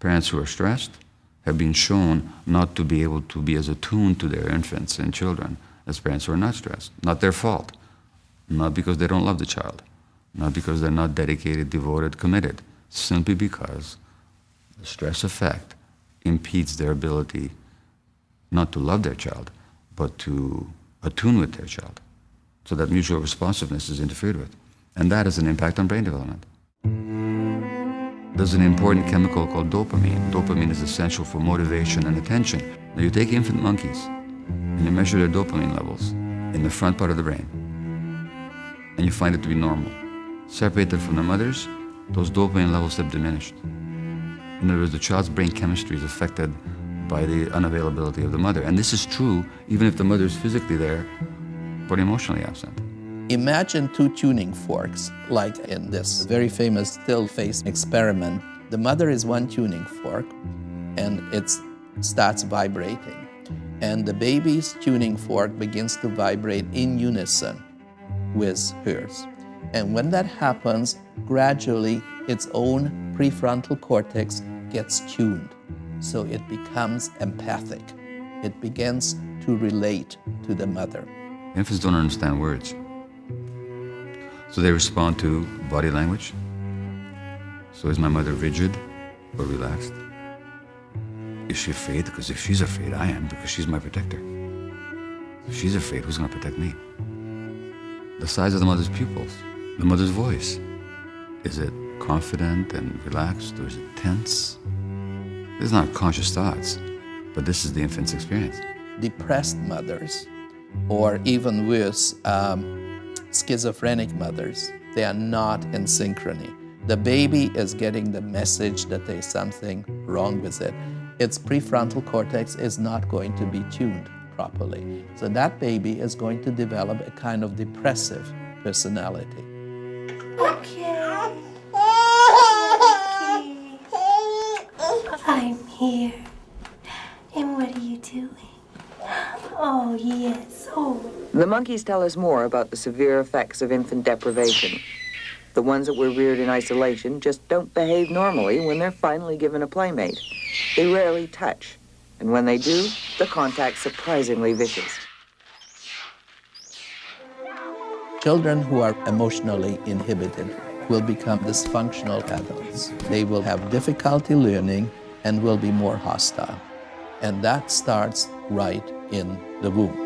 Parents who are stressed have been shown not to be able to be as attuned to their infants and children as parents who are not stressed. Not their fault. Not because they don't love the child. Not because they're not dedicated, devoted, committed. Simply because the stress effect impedes their ability not to love their child, but to attune with their child. So that mutual responsiveness is interfered with. And that has an impact on brain development. There's an important chemical called dopamine. Dopamine is essential for motivation and attention. Now you take infant monkeys and you measure their dopamine levels in the front part of the brain, and you find it to be normal. Separated from their mothers, those dopamine levels have diminished. In other words, the child's brain chemistry is affected by the unavailability of the mother. And this is true even if the mother is physically there, but emotionally absent. Imagine two tuning forks, like in this very famous still face experiment. The mother is one tuning fork, and it starts vibrating. And the baby's tuning fork begins to vibrate in unison with hers. And when that happens, gradually its own prefrontal cortex gets tuned. So it becomes empathic. It begins to relate to the mother. Infants don't understand words. So they respond to body language. So is my mother rigid or relaxed? Is she afraid? Because if she's afraid, I am, because she's my protector. If she's afraid, who's going to protect me? The size of the mother's pupils, the mother's voice. Is it confident and relaxed, or is it tense? These are not conscious thoughts, but this is the infant's experience. Depressed mothers, or even worse, schizophrenic mothers, they are not in synchrony. The baby is getting the message that there's something wrong with it. Its prefrontal cortex is not going to be tuned properly. So that baby is going to develop a kind of depressive personality. Okay. I'm here. And what are you doing? Oh, yes. Oh. The monkeys tell us more about the severe effects of infant deprivation. The ones that were reared in isolation just don't behave normally when they're finally given a playmate. They rarely touch, and when they do, the contact's surprisingly vicious. Children who are emotionally inhibited will become dysfunctional adults. They will have difficulty learning and will be more hostile. And that starts right in the womb.